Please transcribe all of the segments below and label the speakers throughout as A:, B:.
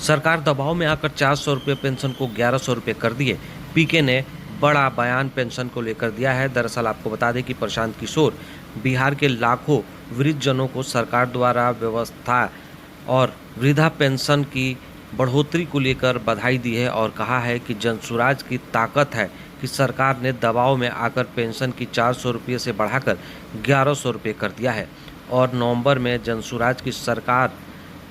A: सरकार दबाव में आकर 400 रुपये पेंशन को 1100 रुपये कर दिए। पीके ने बड़ा बयान पेंशन को लेकर दिया है। दरअसल आपको बता दें कि प्रशांत किशोर बिहार के लाखों वृद्धजनों को सरकार द्वारा व्यवस्था और वृद्धा पेंशन की बढ़ोतरी को लेकर बधाई दी है और कहा है कि जनसुराज की ताकत है कि सरकार ने दबाव में आकर पेंशन की 400 रुपये से बढ़ाकर 1100 रुपये कर दिया है और नवंबर में जनसुराज की सरकार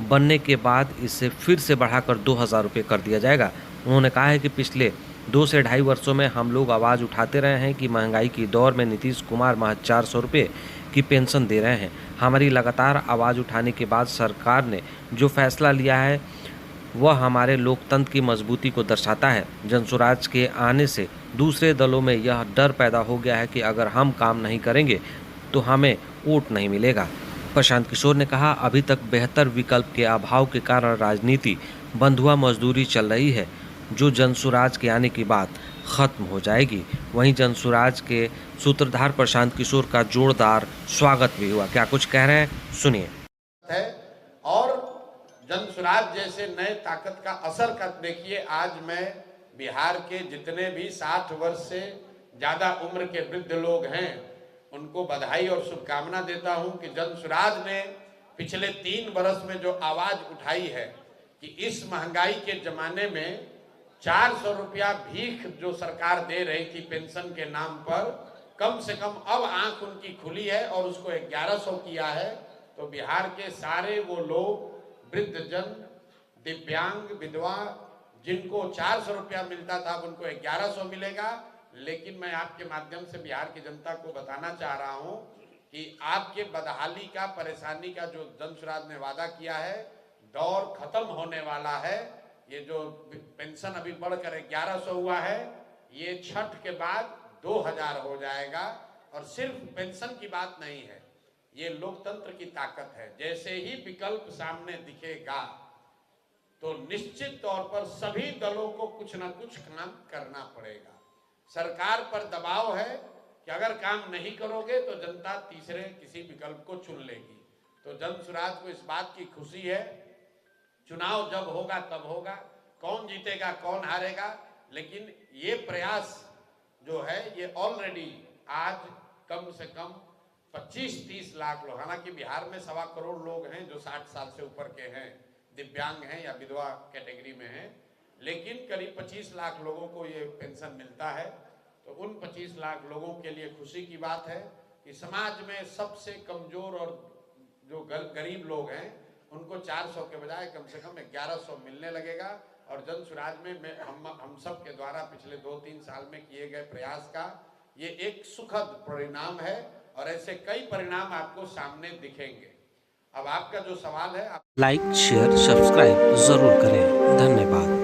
A: बनने के बाद इसे फिर से बढ़ाकर 2000 रुपये कर दिया जाएगा। उन्होंने कहा है कि पिछले 2 से ढाई वर्षों में हम लोग आवाज़ उठाते रहे हैं कि महंगाई की दौर में नीतीश कुमार महज 400 रुपये की पेंशन दे रहे हैं। हमारी लगातार आवाज़ उठाने के बाद सरकार ने जो फैसला लिया है वह हमारे लोकतंत्र की मजबूती को दर्शाता है। जनसुराज के आने से दूसरे दलों में यह डर पैदा हो गया है कि अगर हम काम नहीं करेंगे तो हमें वोट नहीं मिलेगा। प्रशांत किशोर ने कहा, अभी तक बेहतर विकल्प के अभाव के कारण राजनीति बंधुआ मजदूरी चल रही है, जो जनसुराज के आने की बात खत्म हो जाएगी। वहीं जनसुराज के सूत्रधार प्रशांत किशोर का जोरदार स्वागत भी हुआ। क्या कुछ कह रहे हैं, सुनिए।
B: है और जनसुराज जैसे नए ताकत का असर कर देखिए। आज मैं बिहार के जितने भी 60 वर्ष से ज्यादा उम्र के वृद्ध लोग हैं उनको बधाई और शुभकामना देता हूं कि जनसुराज ने पिछले 3 वर्ष में जो आवाज उठाई है कि इस महंगाई के जमाने में 400 रुपया भीख जो सरकार दे रही थी पेंशन के नाम पर, कम से कम अब आंख उनकी खुली है और उसको 1100 किया है। तो बिहार के सारे वो लोग वृद्धजन, दिव्यांग, विधवा जिनको 400 रुपया मिलता था उनको 1100 मिलेगा। लेकिन मैं आपके माध्यम से बिहार की जनता को बताना चाह रहा हूं कि आपके बदहाली का, परेशानी का जो जनसुराज ने वादा किया है, दौर खत्म होने वाला है। ये जो पेंशन अभी बढ़कर 1100 हुआ है, ये छठ के बाद 2000 हो जाएगा। और सिर्फ पेंशन की बात नहीं है, ये लोकतंत्र की ताकत है। जैसे ही विकल्प सामने दिखेगा तो निश्चित तौर पर सभी दलों को कुछ ना कुछ काम करना पड़ेगा। सरकार पर दबाव है कि अगर काम नहीं करोगे तो जनता तीसरे किसी विकल्प को चुन लेगी। तो जनसुराज को इस बात की खुशी है, चुनाव जब होगा तब होगा, कौन जीतेगा कौन हारेगा, लेकिन ये प्रयास जो है ये ऑलरेडी आज कम से कम 25-30 लाख लोग, हालांकि बिहार में 1.25 करोड़ लोग हैं जो 60 साल से ऊपर के हैं, दिव्यांग हैं या विधवा कैटेगरी में हैं, लेकिन करीब 25 लाख लोगों को ये पेंशन मिलता है। तो उन 25 लाख लोगों के लिए खुशी की बात है कि समाज में सबसे कमजोर और जो गरीब लोग हैं उनको 400 के बजाय कम से कम 1100 मिलने लगेगा। और जनसुराज में हम सब के द्वारा पिछले 2-3 साल में किए गए प्रयास का ये एक सुखद परिणाम है और ऐसे कई परिणाम आपको सामने दिखेंगे। अब आपका जो सवाल है,
A: लाइक, शेयर, सब्सक्राइब जरूर करें। धन्यवाद।